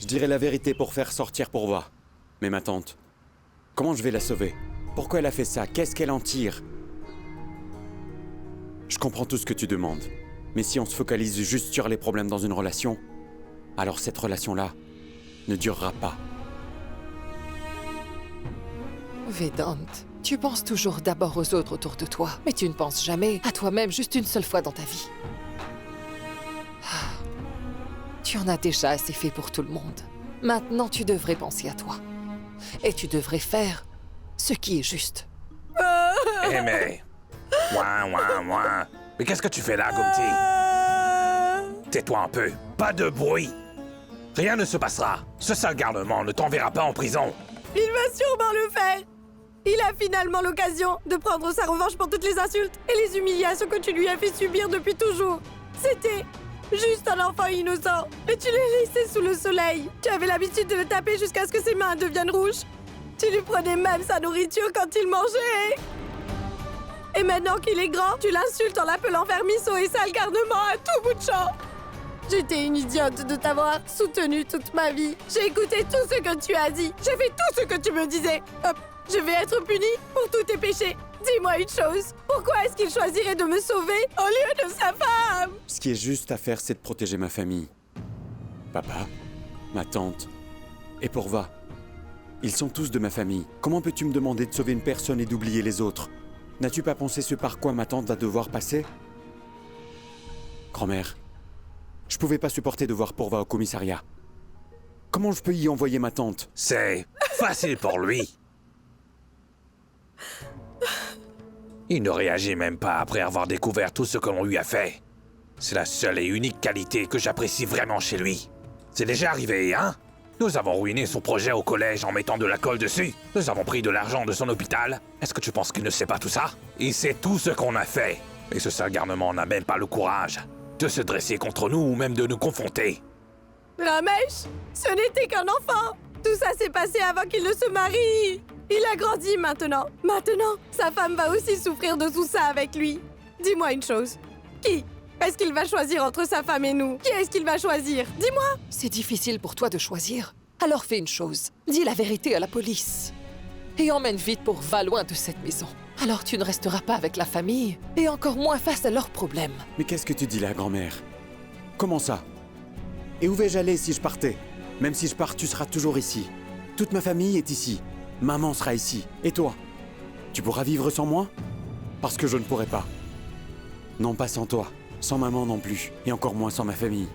dirais la vérité pour faire sortir Pourva. Mais ma tante, comment je vais la sauver? Pourquoi elle a fait ça? Qu'est-ce qu'elle en tire? Je comprends tout ce que tu demandes. Mais si on se focalise juste sur les problèmes dans une relation, alors cette relation-là ne durera pas. Vedant, tu penses toujours d'abord aux autres autour de toi, mais tu ne penses jamais à toi-même juste une seule fois dans ta vie. Tu en as déjà assez fait pour tout le monde. Maintenant, tu devrais penser à toi. Et tu devrais faire ce qui est juste. Eh mais... Ouin. Mais qu'est-ce que tu fais là, Gumti? Tais-toi un peu. Pas de bruit. Rien ne se passera. Ce sale garnement ne t'enverra pas en prison. Il va sûrement le faire. Il a finalement l'occasion de prendre sa revanche pour toutes les insultes et les humiliations que tu lui as fait subir depuis toujours. C'était juste un enfant innocent. Et tu l'as laissé sous le soleil. Tu avais l'habitude de le taper jusqu'à ce que ses mains deviennent rouges. Tu lui prenais même sa nourriture quand il mangeait. Et maintenant qu'il est grand, tu l'insultes en l'appelant vermisseau et sale garnement à tout bout de champ. J'étais une idiote de t'avoir soutenu toute ma vie. J'ai écouté tout ce que tu as dit. J'ai fait tout ce que tu me disais. Hop, je vais être punie pour tous tes péchés. Dis-moi une chose. Pourquoi est-ce qu'il choisirait de me sauver au lieu de sa femme? Ce qui est juste à faire, c'est de protéger ma famille. Papa, ma tante et Pourva. Ils sont tous de ma famille. Comment peux-tu me demander de sauver une personne et d'oublier les autres? N'as-tu pas pensé ce par quoi ma tante va devoir passer? Grand-mère, je pouvais pas supporter de voir Pourva au commissariat. Comment je peux y envoyer ma tante? C'est facile pour lui. Il ne réagit même pas après avoir découvert tout ce que l'on lui a fait. C'est la seule et unique qualité que j'apprécie vraiment chez lui. C'est déjà arrivé, hein? Nous avons ruiné son projet au collège en mettant de la colle dessus. Nous avons pris de l'argent de son hôpital. Est-ce que tu penses qu'il ne sait pas tout ça? Il sait tout ce qu'on a fait. Et ce sale garnement n'a même pas le courage de se dresser contre nous ou même de nous confronter. Ramesh, ce n'était qu'un enfant. Tout ça s'est passé avant qu'il ne se marie. Il a grandi maintenant. Maintenant, sa femme va aussi souffrir de tout ça avec lui. Dis-moi une chose. Qui est-ce qu'il va choisir entre sa femme et nous? Qui est-ce qu'il va choisir? Dis-moi. C'est difficile pour toi de choisir. Alors fais une chose. Dis la vérité à la police. Et emmène vite Pourva loin de cette maison. Alors tu ne resteras pas avec la famille, et encore moins face à leurs problèmes. Mais qu'est-ce que tu dis là, grand-mère? Comment ça? Et où vais-je aller si je partais? Même si je pars, tu seras toujours ici. Toute ma famille est ici. Maman sera ici. Et toi? Tu pourras vivre sans moi? Parce que je ne pourrai pas. Non, pas sans toi. Sans maman non plus. Et encore moins sans ma famille.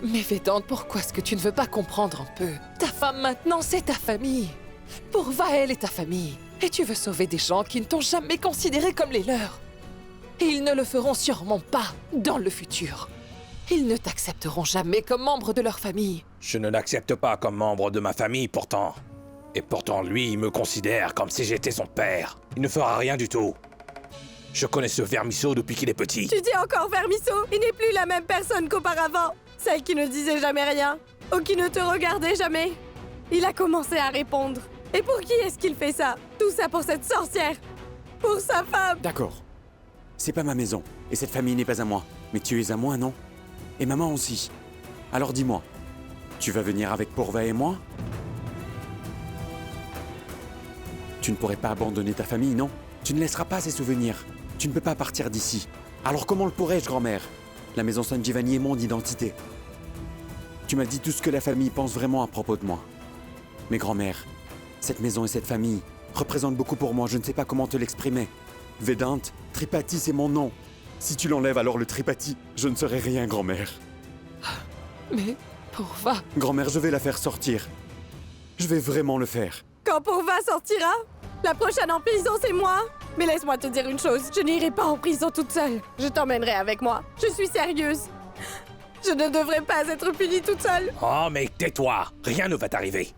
Mais Vedant, pourquoi est-ce que tu ne veux pas comprendre un peu? Ta femme maintenant, c'est ta famille. Pourva, elle est ta famille. Et tu veux sauver des gens qui ne t'ont jamais considéré comme les leurs. Et ils ne le feront sûrement pas dans le futur. Ils ne t'accepteront jamais comme membre de leur famille. Je ne l'accepte pas comme membre de ma famille pourtant. Et pourtant lui, il me considère comme si j'étais son père. Il ne fera rien du tout. Je connais ce vermisseau depuis qu'il est petit. Tu dis encore vermisseau? Il n'est plus la même personne qu'auparavant. Celle qui ne disait jamais rien. Ou qui ne te regardait jamais. Il a commencé à répondre. Et pour qui est-ce qu'il fait ça? Tout ça pour cette sorcière. Pour sa femme. D'accord. C'est pas ma maison. Et cette famille n'est pas à moi. Mais tu es à moi, non? Et maman aussi. Alors dis-moi, tu vas venir avec Pourva et moi? Tu ne pourrais pas abandonner ta famille, non? Tu ne laisseras pas ces souvenirs. Tu ne peux pas partir d'ici. Alors comment le pourrais-je, grand-mère? La maison Sanjivani est mon identité. Tu m'as dit tout ce que la famille pense vraiment à propos de moi. Mais grand-mère, cette maison et cette famille représentent beaucoup pour moi. Je ne sais pas comment te l'exprimer. Vedant, Tripathi, c'est mon nom. Si tu l'enlèves, alors le Tripathi, je ne serai rien, grand-mère. Mais Pourva... Grand-mère, je vais la faire sortir. Je vais vraiment le faire. Quand Pourva sortira, la prochaine en prison, c'est moi. Mais laisse-moi te dire une chose, je n'irai pas en prison toute seule. Je t'emmènerai avec moi. Je suis sérieuse. Je ne devrais pas être punie toute seule. Oh, mais tais-toi! Rien ne va t'arriver.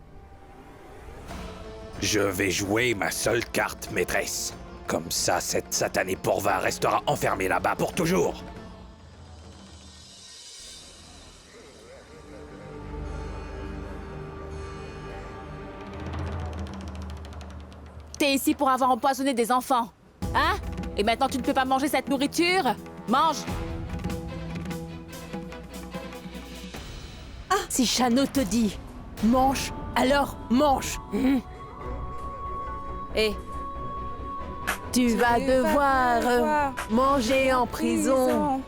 Je vais jouer ma seule carte maîtresse. Comme ça, cette satanée Pourva restera enfermée là-bas pour toujours. T'es ici pour avoir empoisonné des enfants. Hein? Et maintenant tu ne peux pas manger cette nourriture? Mange! Ah, Si Chano te dit mange, alors mange. Et tu vas devoir manger en prison.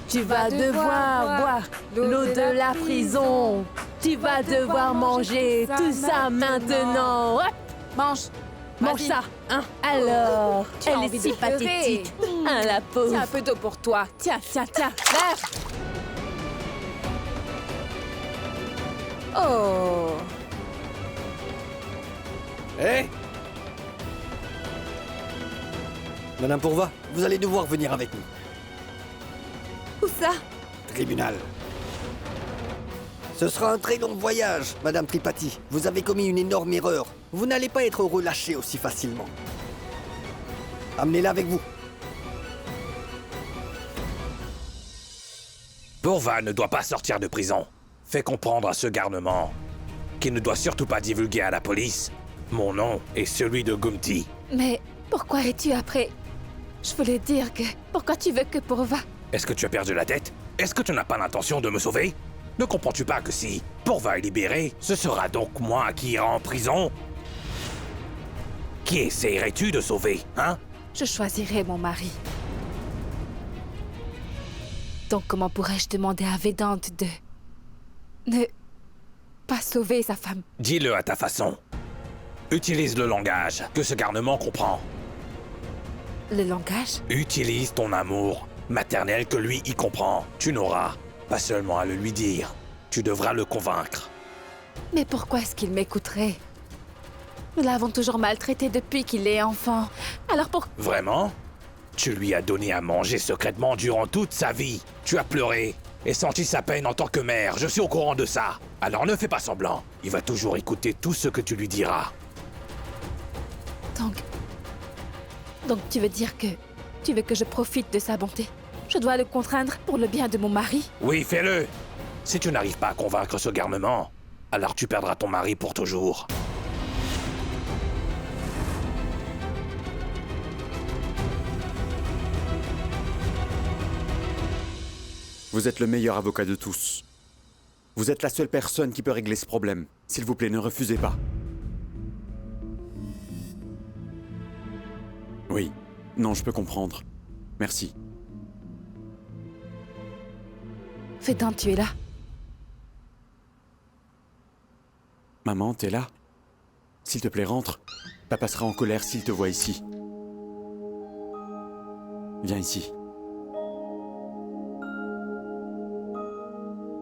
Tu vas devoir boire l'eau de la prison. Tu vas devoir manger tout ça maintenant. Hop, mange. Mange ça, hein. Alors, Tu as elle envie est si de pleurer. pathétique. Hein, la pauvre. Tiens un peu d'eau pour toi. Tiens, tiens, tiens. Merde. Oh. Hé Madame Pourva, vous allez devoir venir avec nous. Où ça? Tribunal. Ce sera un très long voyage, Madame Tripathi. Vous avez commis une énorme erreur. Vous n'allez pas être relâchée aussi facilement. Amenez-la avec vous. Pourva ne doit pas sortir de prison. Fais comprendre à ce garnement qu'il ne doit surtout pas divulguer à la police mon nom et celui de Gumti. Mais pourquoi es-tu après? Je voulais dire que... Pourquoi tu veux que Pourva... Est-ce que tu as perdu la tête? Est-ce que tu n'as pas l'intention de me sauver? Ne comprends-tu pas que si Pourva est libéré, ce sera donc moi qui ira en prison? Qui essayerais-tu de sauver, hein? Je choisirai mon mari. Donc comment pourrais-je demander à Vedante de... ne pas sauver sa femme? Dis-le à ta façon. Utilise le langage que ce garnement comprend. Le langage? Utilise ton amour maternel que lui y comprend. Tu n'auras pas seulement à le lui dire, tu devras le convaincre. Mais pourquoi est-ce qu'il m'écouterait? Nous l'avons toujours maltraité depuis qu'il est enfant. Alors pourquoi... Vraiment? Tu lui as donné à manger secrètement durant toute sa vie. Tu as pleuré et senti sa peine en tant que mère. Je suis au courant de ça. Alors ne fais pas semblant. Il va toujours écouter tout ce que tu lui diras. Donc tu veux dire que... Tu veux que je profite de sa bonté? Je dois le contraindre pour le bien de mon mari? Oui, fais-le. Si tu n'arrives pas à convaincre ce garnement, alors tu perdras ton mari pour toujours. Vous êtes le meilleur avocat de tous. Vous êtes la seule personne qui peut régler ce problème. S'il vous plaît, ne refusez pas. Oui. Non, je peux comprendre. Merci. Vedante, tu es là? Maman, t'es là? S'il te plaît, rentre. Papa sera en colère s'il te voit ici. Viens ici.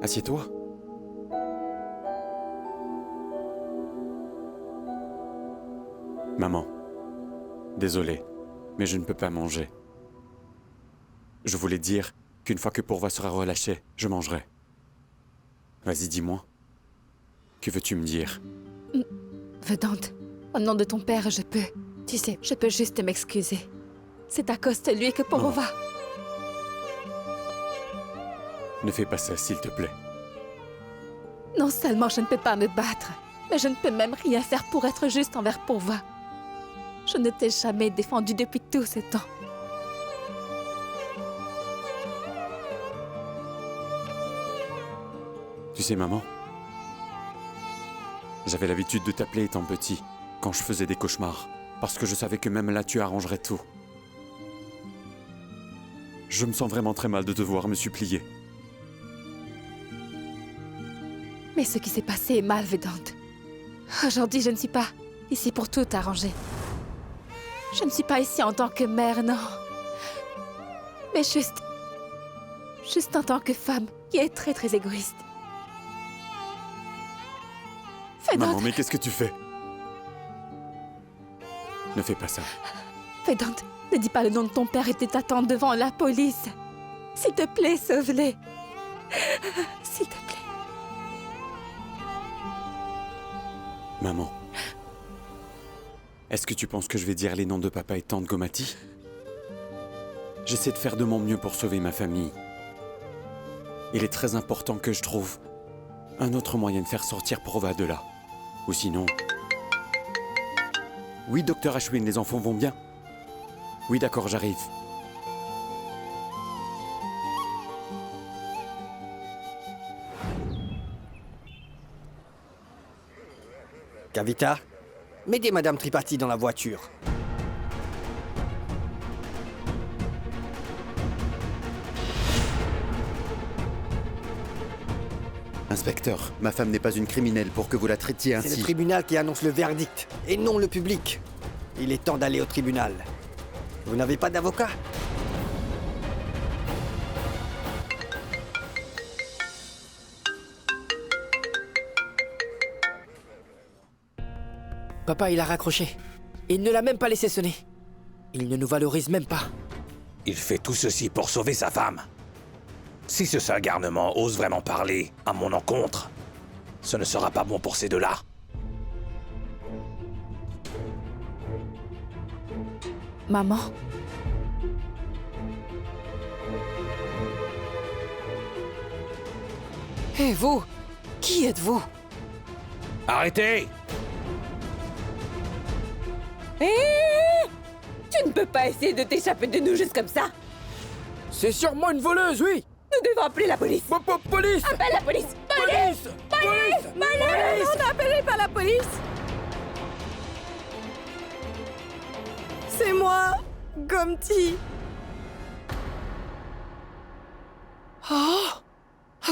Assieds-toi. Maman, désolé, mais je ne peux pas manger. Je voulais dire qu'une fois que Pourva sera relâché, je mangerai. Vas-y, dis-moi. Que veux-tu me dire? Vedante, au nom de ton père, je peux... Tu sais, je peux juste m'excuser. C'est à cause de lui que Pourva... Ne fais pas ça, s'il te plaît. Non seulement je ne peux pas me battre, mais je ne peux même rien faire pour être juste envers Pourva. Je ne t'ai jamais défendu depuis tout ce temps. Tu sais, maman, j'avais l'habitude de t'appeler étant petit, quand je faisais des cauchemars, parce que je savais que même là, tu arrangerais tout. Je me sens vraiment très mal de devoir me supplier. Mais ce qui s'est passé est mal, Vedante. Aujourd'hui, je ne suis pas ici pour tout arranger. Je ne suis pas ici en tant que mère, non. Mais juste en tant que femme qui est très très égoïste. Vedante, Maman, mais qu'est-ce que tu fais? Ne fais pas ça. Vedante, ne dis pas le nom de ton père et de ta tante devant la police. S'il te plaît, sauve-les. S'il te plaît. Maman, est-ce que tu penses que je vais dire les noms de papa et tante Gomati? J'essaie de faire de mon mieux pour sauver ma famille. Il est très important que je trouve un autre moyen de faire sortir Pourva de là. Ou sinon... Oui, docteur Ashwin, les enfants vont bien? Oui, d'accord, j'arrive. Kavita, mettez Madame Tripathi dans la voiture. Inspecteur, ma femme n'est pas une criminelle pour que vous la traitiez C'est le ainsi. tribunal qui annonce le verdict, et non le public. Il est temps d'aller au tribunal. Vous n'avez pas d'avocat? Papa, il a raccroché. Il ne l'a même pas laissé sonner. Il ne nous valorise même pas. Il fait tout ceci pour sauver sa femme. Si ce sale garnement ose vraiment parler à mon encontre, ce ne sera pas bon pour ces deux-là. Maman? Et vous? Qui êtes-vous? Arrêtez! Tu ne peux pas essayer de t'échapper de nous juste comme ça. C'est sûrement une voleuse, oui. Nous devons appeler la police. Police! Appelle la police. Police! Police! Non, n'appelez pas la police! C'est moi, Gomti. Ah,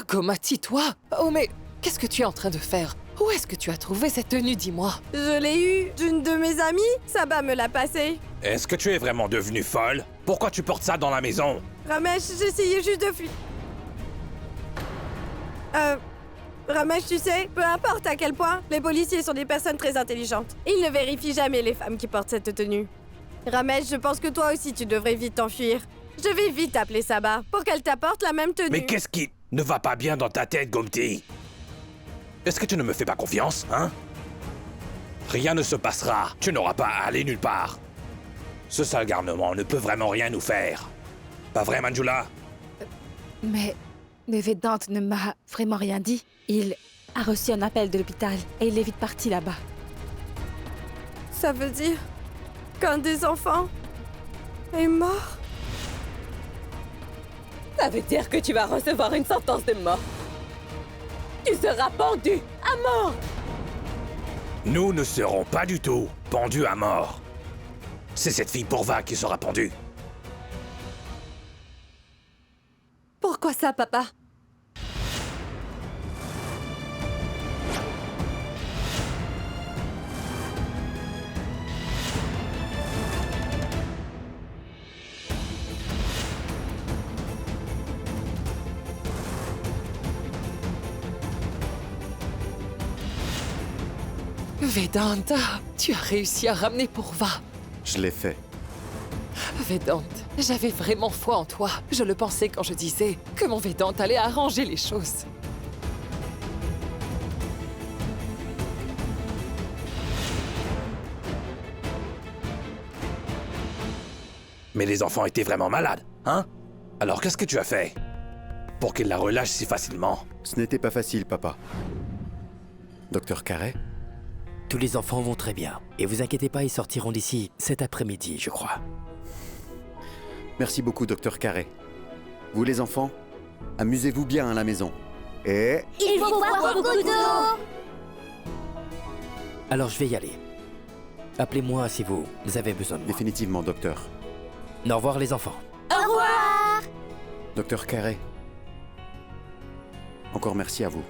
Gomati, toi? Oh, mais qu'est-ce que tu es en train de faire? Où est-ce que tu as trouvé cette tenue, dis-moi? Je l'ai eue d'une de mes amies. Saba me l'a passée. Est-ce que tu es vraiment devenue folle? Pourquoi tu portes ça dans la maison? Ramesh, j'essayais juste de fuir. Ramesh, tu sais, peu importe à quel point, les policiers sont des personnes très intelligentes. Ils ne vérifient jamais les femmes qui portent cette tenue. Ramesh, je pense que toi aussi tu devrais vite t'enfuir. Je vais vite appeler Saba pour qu'elle t'apporte la même tenue. Mais qu'est-ce qui ne va pas bien dans ta tête, Gomti? Est-ce que tu ne me fais pas confiance, hein? Rien ne se passera. Tu n'auras pas à aller nulle part. Ce sale garnement ne peut vraiment rien nous faire. Pas vrai, Manjula? Mais Vedant ne m'a vraiment rien dit. Il a reçu un appel de l'hôpital et il est vite parti là-bas. Ça veut dire qu'un des enfants est mort? Ça veut dire que tu vas recevoir une sentence de mort. Tu seras pendu à mort. Nous ne serons pas du tout pendus à mort. C'est cette fille Pourva qui sera pendue. Pourquoi ça, papa? Vedanta, tu as réussi à ramener Pourva. Je l'ai fait. Vedant, j'avais vraiment foi en toi. Je le pensais quand je disais que mon Vedant allait arranger les choses. Mais les enfants étaient vraiment malades, hein? Alors qu'est-ce que tu as fait? Pour qu'ils la relâchent si facilement? Ce n'était pas facile, papa. Docteur Carré? Tous les enfants vont très bien. Et vous inquiétez pas, ils sortiront d'ici cet après-midi, je crois. Merci beaucoup, docteur Carré. Vous, les enfants, amusez-vous bien à la maison. Et... Il faut boire beaucoup d'eau. Alors je vais y aller. Appelez-moi si vous avez besoin de moi. Définitivement, docteur. Au revoir les enfants. Au revoir. Docteur Carré. Encore merci à vous.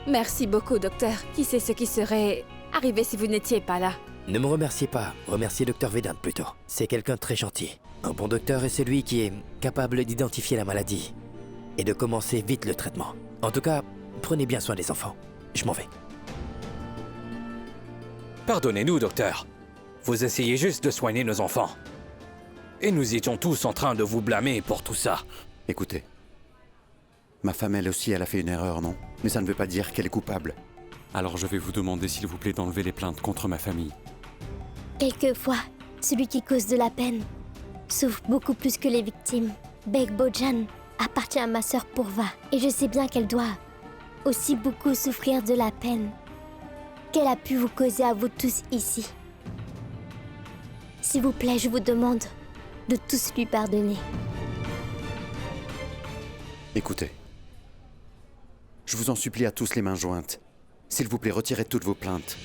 Merci beaucoup, docteur. Qui sait ce qui serait arrivé si vous n'étiez pas là? Ne me remerciez pas, remerciez Dr Vedant plutôt. C'est quelqu'un de très gentil. Un bon docteur est celui qui est capable d'identifier la maladie et de commencer vite le traitement. En tout cas, prenez bien soin des enfants. Je m'en vais. Pardonnez-nous, docteur. Vous essayez juste de soigner nos enfants. Et nous étions tous en train de vous blâmer pour tout ça. Écoutez. Ma femme, elle aussi, elle a fait une erreur, non? Mais ça ne veut pas dire qu'elle est coupable. Alors je vais vous demander, s'il vous plaît, d'enlever les plaintes contre ma famille. Quelquefois, celui qui cause de la peine souffre beaucoup plus que les victimes. Beg Bojan appartient à ma sœur Pourva et je sais bien qu'elle doit aussi beaucoup souffrir de la peine qu'elle a pu vous causer à vous tous ici. S'il vous plaît, je vous demande de tous lui pardonner. Écoutez. Je vous en supplie à tous les mains jointes. S'il vous plaît, retirez toutes vos plaintes.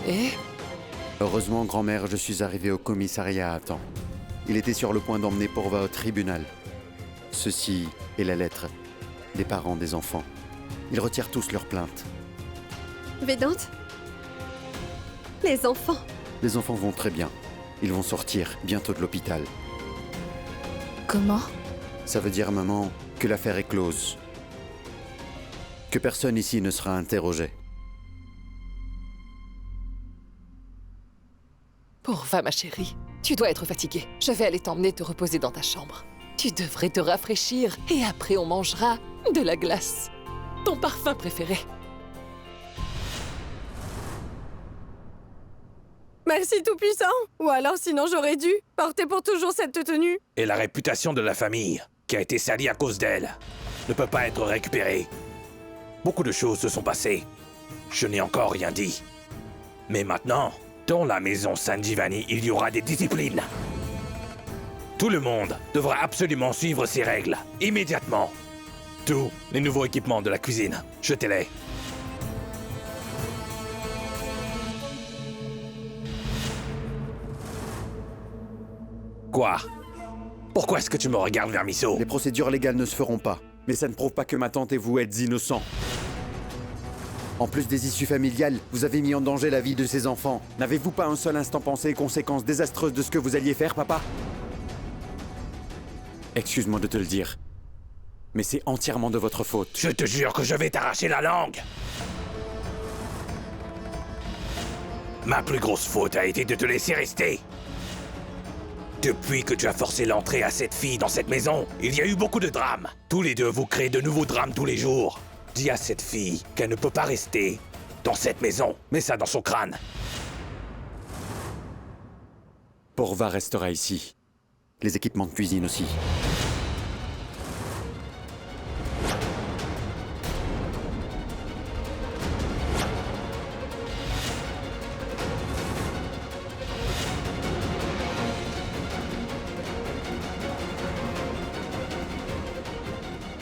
Et Heureusement, grand-mère, je suis arrivé au commissariat à temps. Il était sur le point d'emmener Pourva au tribunal. Ceci est la lettre des parents des enfants. Ils retirent tous leurs plaintes. Vedante? Les enfants? Les enfants vont très bien. Ils vont sortir bientôt de l'hôpital. Comment? Ça veut dire, maman, que l'affaire est close. Que personne ici ne sera interrogé. Pourva, ma chérie, tu dois être fatiguée. Je vais aller t'emmener te reposer dans ta chambre. Tu devrais te rafraîchir et après on mangera de la glace. Ton parfum préféré. Merci Tout-Puissant. Ou alors sinon j'aurais dû porter pour toujours cette tenue. Et la réputation de la famille, qui a été salie à cause d'elle, ne peut pas être récupérée. Beaucoup de choses se sont passées. Je n'ai encore rien dit. Mais maintenant, dans la maison San Giovanni, il y aura des disciplines. Tout le monde devra absolument suivre ces règles, immédiatement. Tous les nouveaux équipements de la cuisine, jetez-les. Quoi? Pourquoi est-ce que tu me regardes, Vermisseau? Les procédures légales ne se feront pas. Mais ça ne prouve pas que ma tante et vous êtes innocents. En plus des issues familiales, vous avez mis en danger la vie de ces enfants. N'avez-vous pas un seul instant pensé aux conséquences désastreuses de ce que vous alliez faire, papa? Excuse-moi de te le dire, mais c'est entièrement de votre faute. Je te jure que je vais t'arracher la langue. Ma plus grosse faute a été de te laisser rester. Depuis que tu as forcé l'entrée à cette fille dans cette maison, il y a eu beaucoup de drames. Tous les deux, vous créez de nouveaux drames tous les jours. Dis à cette fille qu'elle ne peut pas rester dans cette maison. Mets ça dans son crâne. Pourva restera ici. Les équipements de cuisine aussi.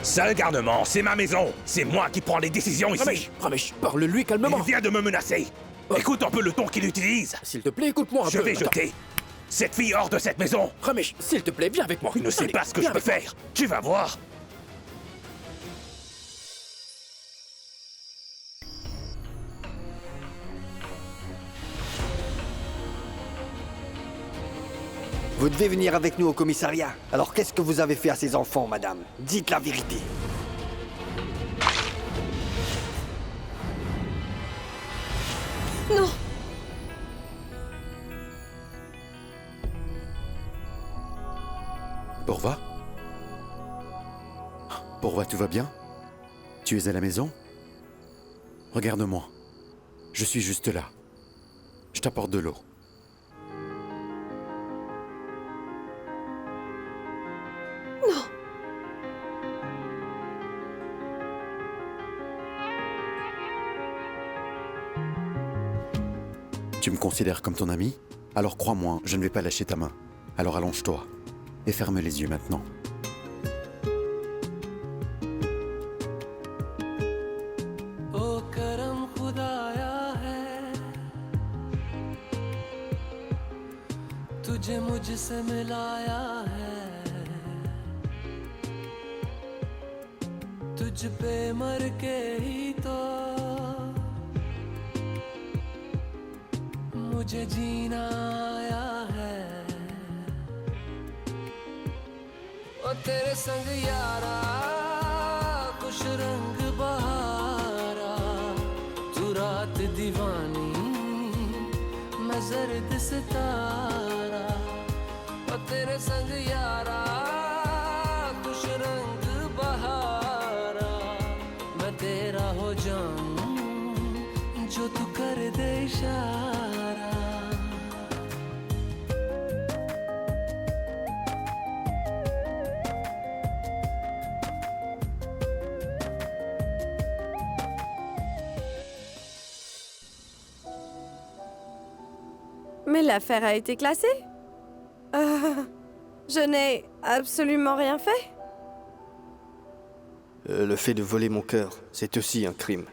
Sale garnement, c'est ma maison. C'est moi qui prends les décisions ici. Ramesh, parle-lui calmement. Il vient de me menacer. Écoute un peu le ton qu'il utilise. S'il te plaît, écoute-moi un peu. Je vais Attends. jeter cette fille hors de cette maison. Ramesh, s'il te plaît, viens avec moi. Tu ne sais Allez, pas ce que viens je peux avec moi. faire. Tu vas voir. Vous devez venir avec nous au commissariat. Alors qu'est-ce que vous avez fait à ces enfants, madame? Dites la vérité. Non. Pourva? Pourva, tout va bien? Tu es à la maison? Regarde-moi. Je suis juste là. Je t'apporte de l'eau. Non. Tu me considères comme ton ami? Alors crois-moi, je ne vais pas lâcher ta main. Alors allonge-toi. Et ferme les yeux maintenant. तुझे मुझसे मिलाया है तुझ पे मर के ही तो मुझे जीना आया है ओ तेरे संग यारा खुश रंग बहारा तू रात दीवानी मैं जर्द सितारा ओ तेरे संग यारा खुश रंग बहारा मैं तेरा हो जाऊं जो तू कर दे इशारा Mais l'affaire a été classée? Je n'ai absolument rien fait. Le fait de voler mon cœur, c'est aussi un crime.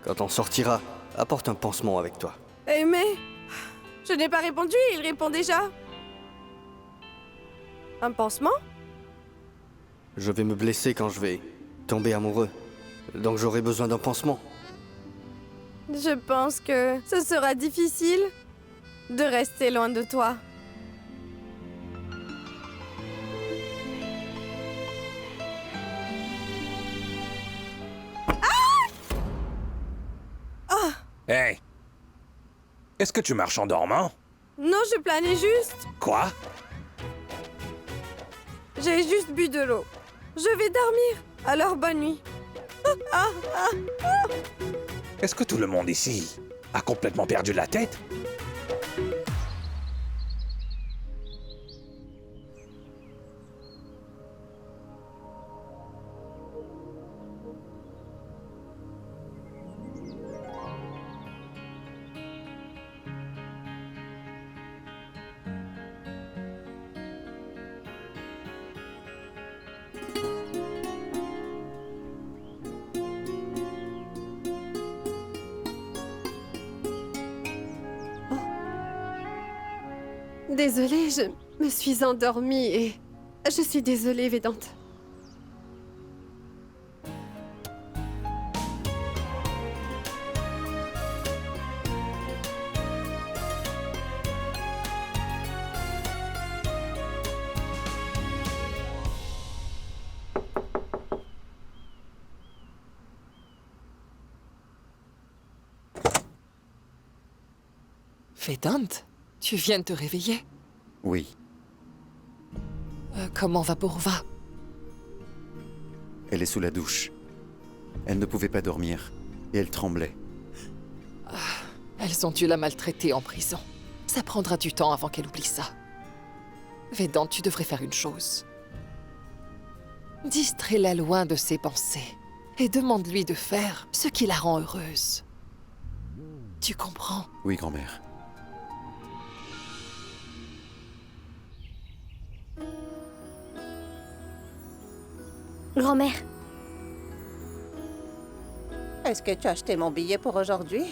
Quand on sortira, apporte un pansement avec toi. Eh mais... Je n'ai pas répondu, il répond déjà. Un pansement? Je vais me blesser quand je vais tomber amoureux. Donc j'aurai besoin d'un pansement. Je pense que ce sera difficile de rester loin de toi. Hey! Est-ce que tu marches en dormant? Non, je planais juste. Quoi? J'ai juste bu de l'eau. Je vais dormir. Alors bonne nuit. Est-ce que tout le monde ici a complètement perdu la tête? Désolée, je me suis endormie et... Je suis désolée, Vedante. Vedante, tu viens de te réveiller? Oui, Comment va Purva? elle est sous la douche. Elle ne pouvait pas dormir et elle tremblait. Elles ont dû la maltraiter en prison. Ça prendra du temps avant qu'elle oublie ça. Vedante, tu devrais faire une chose. Distrais-la loin de ses pensées et demande-lui de faire ce qui la rend heureuse. Tu comprends? Oui, grand-mère. Grand-mère, Est-ce que tu as acheté mon billet pour aujourd'hui?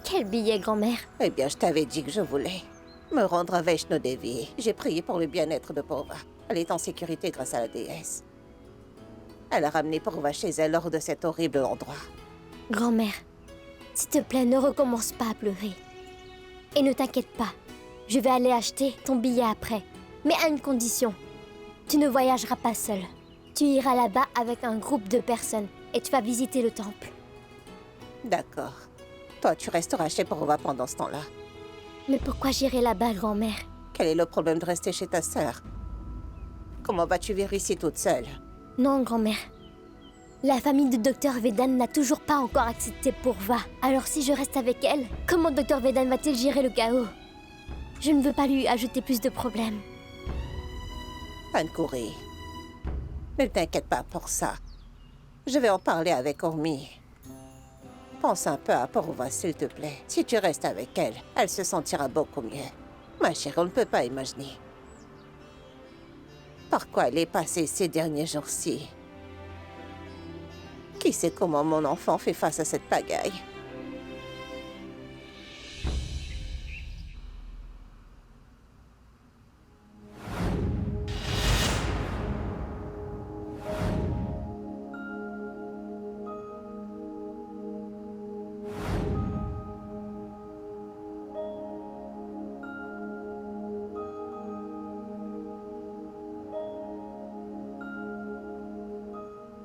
quel billet, grand-mère? Eh bien, je t'avais dit que je voulais me rendre à Vaishno Devi. J'ai prié pour le bien-être de Purva. Elle est en sécurité grâce à la déesse. Elle a ramené Purva chez elle lors de cet horrible endroit. Grand-mère, s'il te plaît, ne recommence pas à pleurer. Et ne t'inquiète pas, je vais aller acheter ton billet après. Mais à une condition. Tu ne voyageras pas seule. Tu iras là-bas avec un groupe de personnes et tu vas visiter le temple. D'accord. Toi, tu resteras chez Purva pendant ce temps-là. Mais pourquoi j'irai là-bas, grand-mère? Quel est le problème de rester chez ta sœur? Comment vas-tu vivre ici toute seule? Non, grand-mère. La famille de Dr Vedan n'a toujours pas encore accepté Purva. Alors si je reste avec elle, comment Dr Vedan va-t-il gérer le chaos? Je ne veux pas lui ajouter plus de problèmes. Ankouri, ne t'inquiète pas pour ça. Je vais en parler avec Urmi. Pense un peu à Purva, s'il te plaît. Si tu restes avec elle, elle se sentira beaucoup mieux. Ma chérie, on ne peut pas imaginer par quoi elle est passée ces derniers jours-ci. Qui sait comment mon enfant fait face à cette pagaille?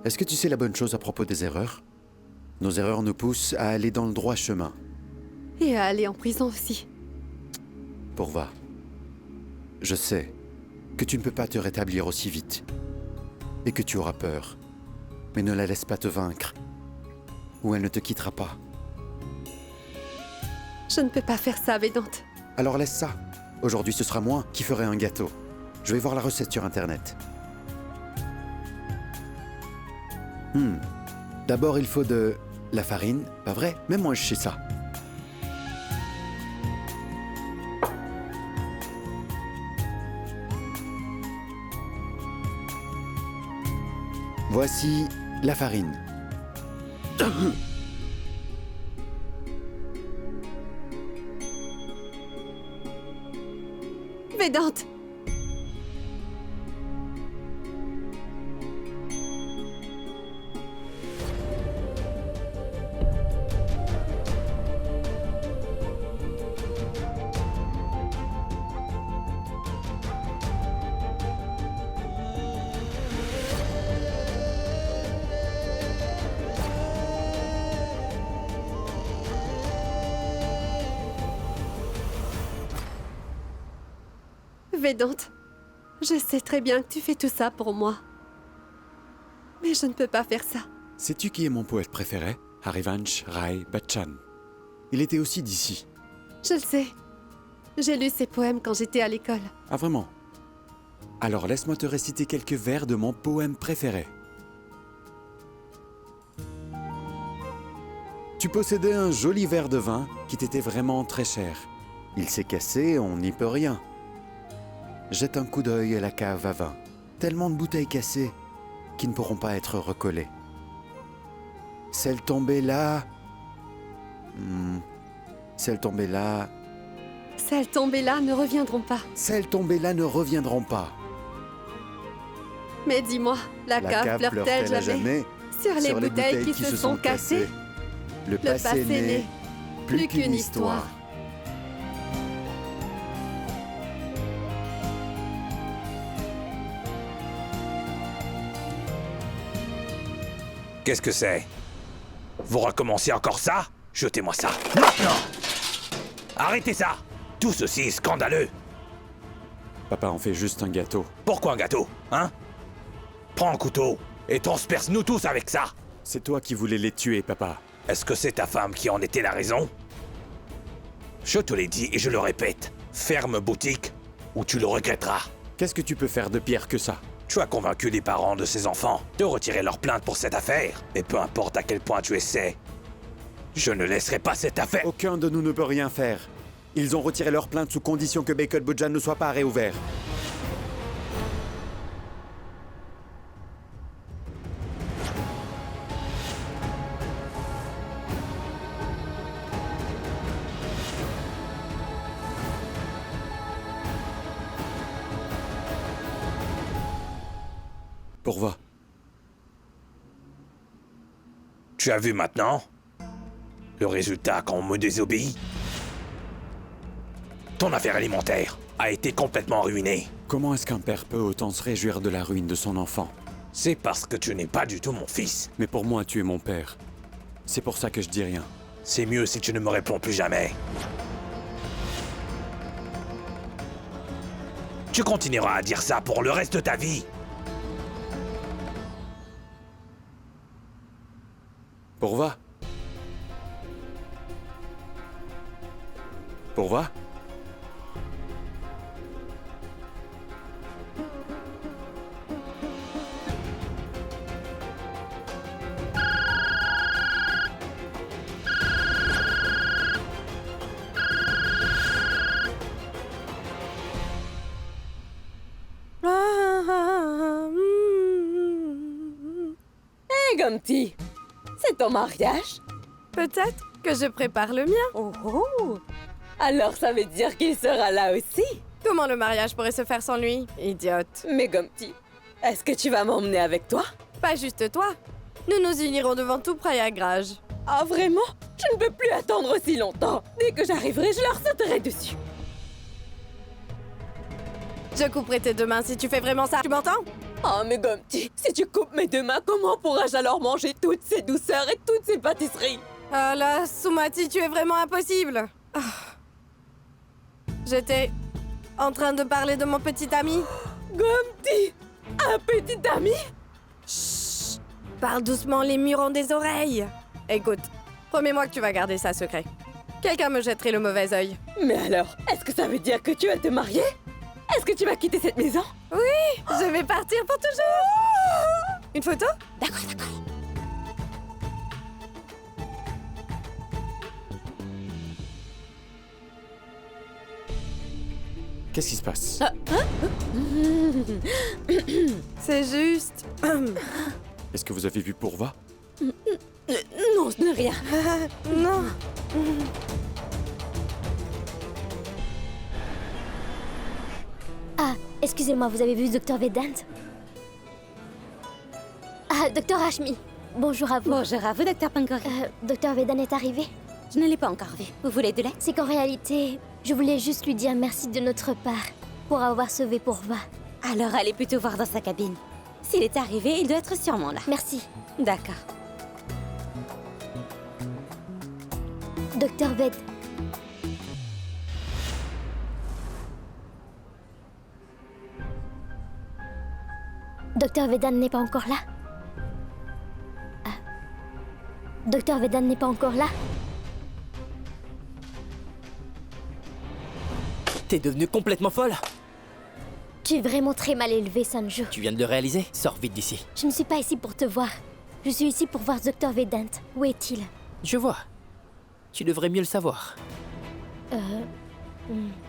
Est-ce que tu sais la bonne chose à propos des erreurs? Nos erreurs nous poussent à aller dans le droit chemin. Et à aller en prison aussi. Purva, je sais que tu ne peux pas te rétablir aussi vite et que tu auras peur. Mais ne la laisse pas te vaincre ou elle ne te quittera pas. Je ne peux pas faire ça, Vedante. Alors laisse ça. Aujourd'hui, ce sera moi qui ferai un gâteau. Je vais voir la recette sur Internet. D'abord, il faut de la farine, pas vrai? Même moi, je sais ça. Voici la farine. Vedante! Vedante, je sais très bien que tu fais tout ça pour moi. Mais je ne peux pas faire ça. Sais-tu qui est mon poète préféré? Harivansh Rai Bachchan. Il était aussi d'ici. Je le sais. J'ai lu ses poèmes quand j'étais à l'école. Ah vraiment? Alors laisse-moi te réciter quelques vers de mon poème préféré. Tu possédais un joli verre de vin qui t'était vraiment très cher. Il s'est cassé, on n'y peut rien. Jette un coup d'œil à la cave à vin. Tellement de bouteilles cassées qui ne pourront pas être recollées. Celles tombées là... Celles tombées là... Celles tombées là ne reviendront pas. Celles tombées là ne reviendront pas. Mais dis-moi, la cave pleure-t-elle jamais sur les bouteilles qui se sont cassées? Le passé n'est plus qu'une histoire. Qu'est-ce que c'est? Vous recommencez encore ça? Jetez-moi ça, maintenant! Arrêtez ça! Tout ceci est scandaleux! Papa en fait juste un gâteau. Pourquoi un gâteau, hein? Prends un couteau et transperce-nous tous avec ça! C'est toi qui voulais les tuer, papa. Est-ce que c'est ta femme qui en était la raison? Je te l'ai dit et je le répète, ferme boutique ou tu le regretteras. Qu'est-ce que tu peux faire de pire que ça? Tu as convaincu les parents de ces enfants de retirer leur plainte pour cette affaire. Et peu importe à quel point tu essaies, je ne laisserai pas cette affaire. Aucun de nous ne peut rien faire. Ils ont retiré leur plainte sous condition que Bake Bojan ne soit pas réouvert. Pourva. Tu as vu maintenant le résultat quand on me désobéit? Ton affaire alimentaire a été complètement ruinée. Comment est-ce qu'un père peut autant se réjouir de la ruine de son enfant? C'est parce que tu n'es pas du tout mon fils. Mais pour moi, tu es mon père. C'est pour ça que je dis rien. C'est mieux si tu ne me réponds plus jamais. Tu continueras à dire ça pour le reste de ta vie. Pourva. Pourva. Hey, Gumpty! C'est ton mariage? Peut-être que je prépare le mien. Oh oh! Alors ça veut dire qu'il sera là aussi? Comment le mariage pourrait se faire sans lui? Idiote. Mais Gumpty, est-ce que tu vas m'emmener avec toi? Pas juste toi. Nous nous unirons devant tout Prayagraj. Ah vraiment? Je ne peux plus attendre aussi longtemps. Dès que j'arriverai, je leur sauterai dessus. Je couperai tes deux mains si tu fais vraiment ça. Tu m'entends? Oh mais Gumpty, si tu coupes mes deux mains, comment pourrais-je alors manger toutes ces douceurs et toutes ces pâtisseries? Ah là, Sumati, tu es vraiment impossible. Ah. J'étais en train de parler de mon petit ami. Gumpty! Un petit ami? Chut! Parle doucement, les murs ont des oreilles. Écoute, promets-moi que tu vas garder ça secret. Quelqu'un me jetterait le mauvais œil. Mais alors, est-ce que ça veut dire que tu vas te marier? Est-ce que tu vas quitter cette maison? Oui, je vais partir pour toujours. Une photo? D'accord, d'accord. Qu'est-ce qui se passe? C'est juste... Est-ce que vous avez vu Pourva? Non, ce n'est rien. Non. Excusez-moi, vous avez vu Dr Vedant? Ah, Dr Rashmi. Bonjour à vous. Bonjour à vous, Dr Pankori. Dr Vedant est arrivé? Je ne l'ai pas encore vu. Vous voulez de lait? C'est qu'en réalité, je voulais juste lui dire merci de notre part pour avoir sauvé Purva. Alors allez plutôt voir dans sa cabine. S'il est arrivé, il doit être sûrement là. Merci. D'accord. Dr Ved. Dr Vedant n'est pas encore là? Dr Vedant n'est pas encore là? T'es devenue complètement folle? Tu es vraiment très mal élevé, Sanju. Tu viens de le réaliser? Sors vite d'ici. Je ne suis pas ici pour te voir. Je suis ici pour voir Dr Vedant. Où est-il? Je vois. Tu devrais mieux le savoir.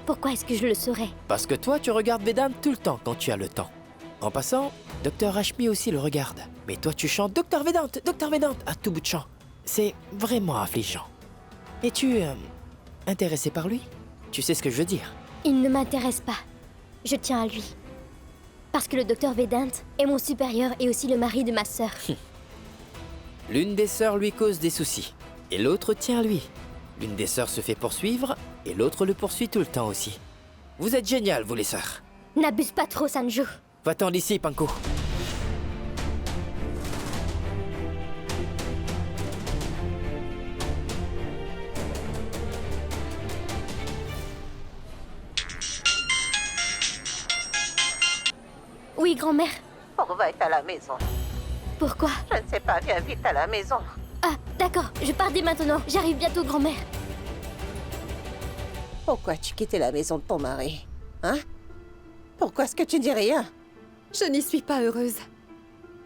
Pourquoi est-ce que je le saurais? Parce que toi, tu regardes Vedant tout le temps quand tu as le temps. En passant, Dr Rashmi aussi le regarde. Mais toi, tu chantes Dr Vedant à tout bout de champ. C'est vraiment affligeant. Es-tu intéressé par lui? Tu sais ce que je veux dire? Il ne m'intéresse pas. Je tiens à lui. Parce que le Dr Vedant est mon supérieur et aussi le mari de ma sœur. L'une des sœurs lui cause des soucis, et l'autre tient à lui. L'une des sœurs se fait poursuivre, et l'autre le poursuit tout le temps aussi. Vous êtes géniales, vous les sœurs. N'abuse pas trop, Sanju. Va-t'en d'ici, Panko. Oui, grand-mère. Purva est à la maison. Pourquoi? Je ne sais pas, viens vite à la maison. Ah, d'accord. Je pars dès maintenant. J'arrive bientôt, grand-mère. Pourquoi as-tu quitté la maison de ton mari? Hein? Pourquoi est-ce que tu dis rien? Je n'y suis pas heureuse.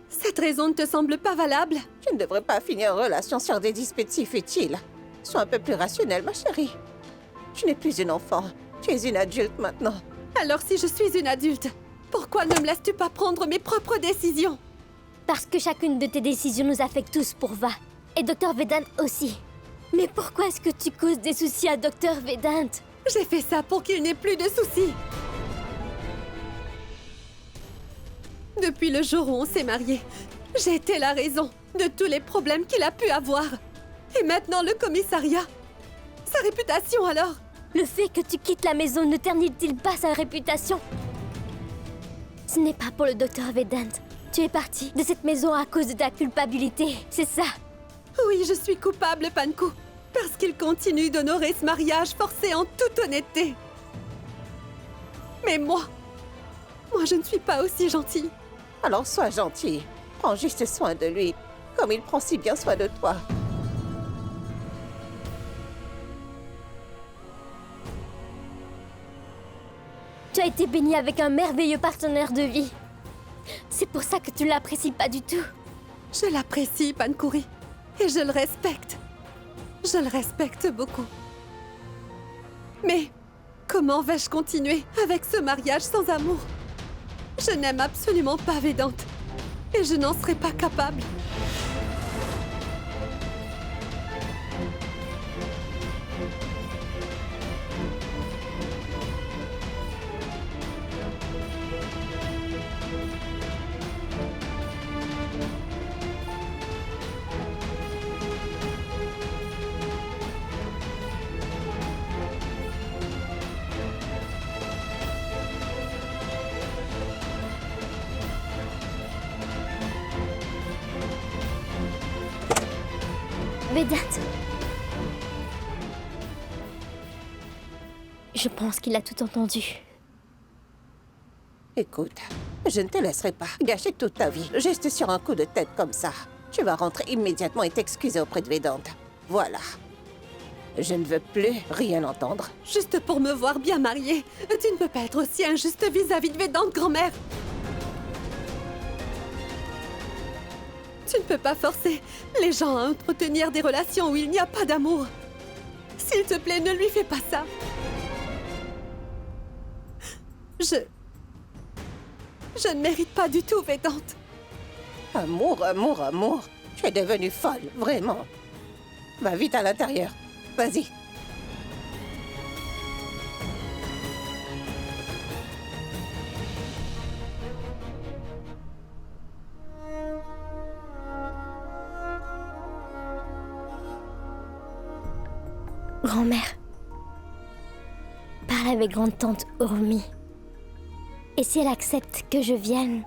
Cette raison ne te semble pas valable? Tu ne devrais pas finir en relation sur des disputes si futiles. Sois un peu plus rationnelle, ma chérie. Tu n'es plus une enfant. Tu es une adulte maintenant. Alors si je suis une adulte, pourquoi ne me laisses-tu pas prendre mes propres décisions? Parce que chacune de tes décisions nous affecte tous, Purva. Et Dr Vedant aussi. Mais pourquoi est-ce que tu causes des soucis à Dr Vedant? J'ai fait ça pour qu'il n'ait plus de soucis. Depuis le jour où on s'est mariés, j'ai été la raison de tous les problèmes qu'il a pu avoir. Et maintenant le commissariat. Sa réputation alors? Le fait que tu quittes la maison ne ternit-il pas sa réputation? Ce n'est pas pour le Dr Vedant. Tu es parti de cette maison à cause de ta culpabilité, c'est ça? Oui, je suis coupable, Panku. Parce qu'il continue d'honorer ce mariage forcé en toute honnêteté. Mais moi, je ne suis pas aussi gentille. Alors sois gentil. Prends juste soin de lui, comme il prend si bien soin de toi. Tu as été bénie avec un merveilleux partenaire de vie. C'est pour ça que tu l'apprécies pas du tout. Je l'apprécie, Pankuri. Et je le respecte. Je le respecte beaucoup. Mais comment vais-je continuer avec ce mariage sans amour? Je n'aime absolument pas Vedant. Et je n'en serai pas capable. Vedant. Je pense qu'il a tout entendu. Écoute, je ne te laisserai pas gâcher toute ta vie juste sur un coup de tête comme ça. Tu vas rentrer immédiatement et t'excuser auprès de Vedant. Voilà. Je ne veux plus rien entendre. Juste pour me voir bien mariée, tu ne peux pas être aussi injuste vis-à-vis de Vedant, grand-mère. Tu ne peux pas forcer les gens à entretenir des relations où il n'y a pas d'amour. S'il te plaît, ne lui fais pas ça. Je ne mérite pas du tout, Vedant. Amour, amour, amour. Tu es devenue folle, vraiment. Va vite à l'intérieur. Vas-y. Grand-mère, parle avec grande-tante Urmi. Et si elle accepte que je vienne,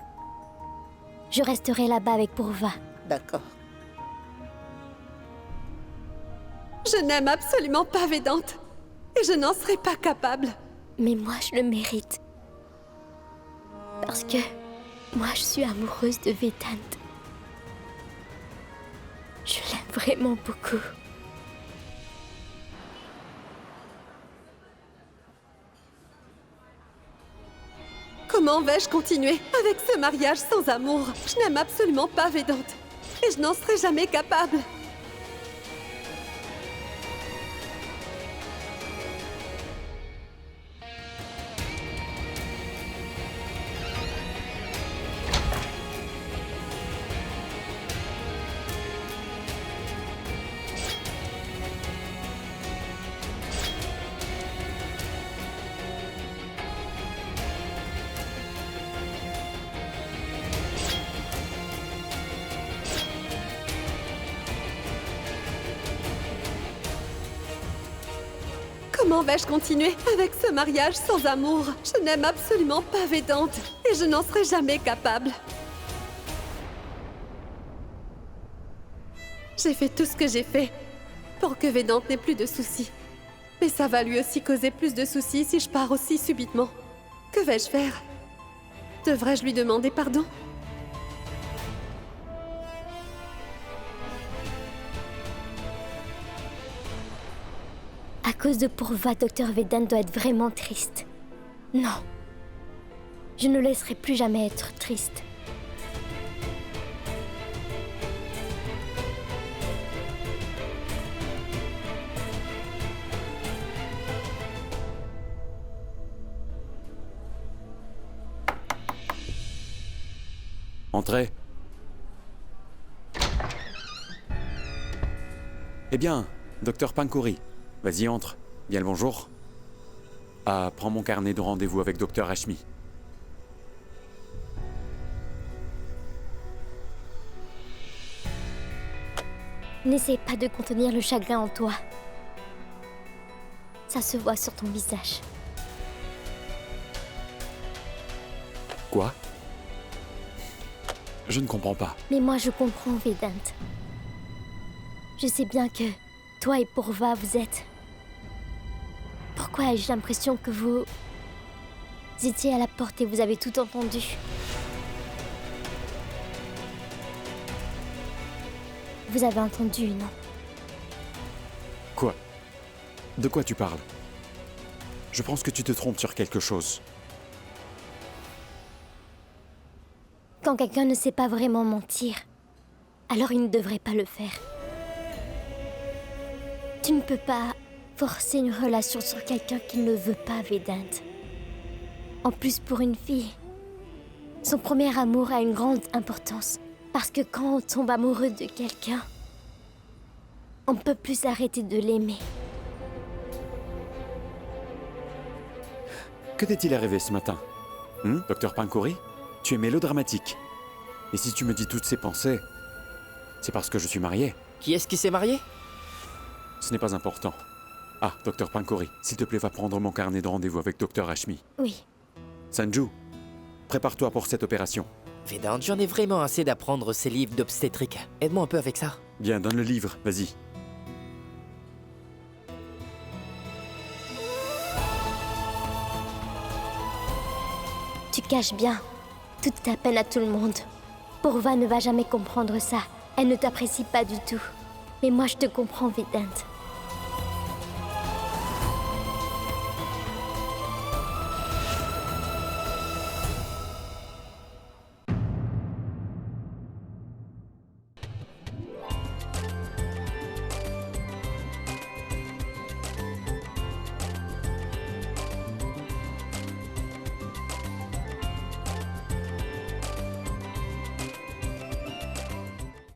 je resterai là-bas avec Purva. D'accord. Je n'aime absolument pas Vedante. Et je n'en serai pas capable. Mais moi, je le mérite. Parce que moi, je suis amoureuse de Vedant. Je l'aime vraiment beaucoup. Comment vais-je continuer avec ce mariage sans amour? Je n'aime absolument pas Vedante. Et je n'en serai jamais capable. Comment vais-je continuer avec ce mariage sans amour? Je n'aime absolument pas Vedante et je n'en serai jamais capable. J'ai fait tout ce que j'ai fait pour que Vedante n'ait plus de soucis. Mais ça va lui aussi causer plus de soucis si je pars aussi subitement. Que vais-je faire? Devrais-je lui demander pardon? À cause de Purva, Dr Vedant doit être vraiment triste. Non. Je ne le laisserai plus jamais être triste. Entrez. Eh bien, Docteur Pankuri. Vas-y, entre. Bien le bonjour. Ah, prends mon carnet de rendez-vous avec Dr Ashmi. N'essaie pas de contenir le chagrin en toi. Ça se voit sur ton visage. Quoi? Je ne comprends pas. Mais moi, je comprends, Vedant. Je sais bien que toi et Purva, vous êtes... Pourquoi ai-je l'impression que vous étiez à la porte et vous avez tout entendu? Vous avez entendu, non? Quoi? De quoi tu parles? Je pense que tu te trompes sur quelque chose. Quand quelqu'un ne sait pas vraiment mentir, alors il ne devrait pas le faire. Tu ne peux pas forcer une relation sur quelqu'un qui ne veut pas, Vedant. En plus, pour une fille, son premier amour a une grande importance. Parce que quand on tombe amoureux de quelqu'un, on ne peut plus arrêter de l'aimer. Que t'est-il arrivé ce matin? Docteur Pankuri? Tu es mélodramatique. Et si tu me dis toutes ces pensées, c'est parce que je suis marié. Qui est-ce qui s'est marié? Ce n'est pas important. Ah, Docteur Pankuri, s'il te plaît, va prendre mon carnet de rendez-vous avec Dr Ashmi. Oui. Sanju, prépare-toi pour cette opération. Vedant, j'en ai vraiment assez d'apprendre ces livres d'obstétrique. Aide-moi un peu avec ça. Bien, donne le livre, vas-y. Tu caches bien toute ta peine à tout le monde. Purva ne va jamais comprendre ça. Elle ne t'apprécie pas du tout. Mais moi, je te comprends, Vedant.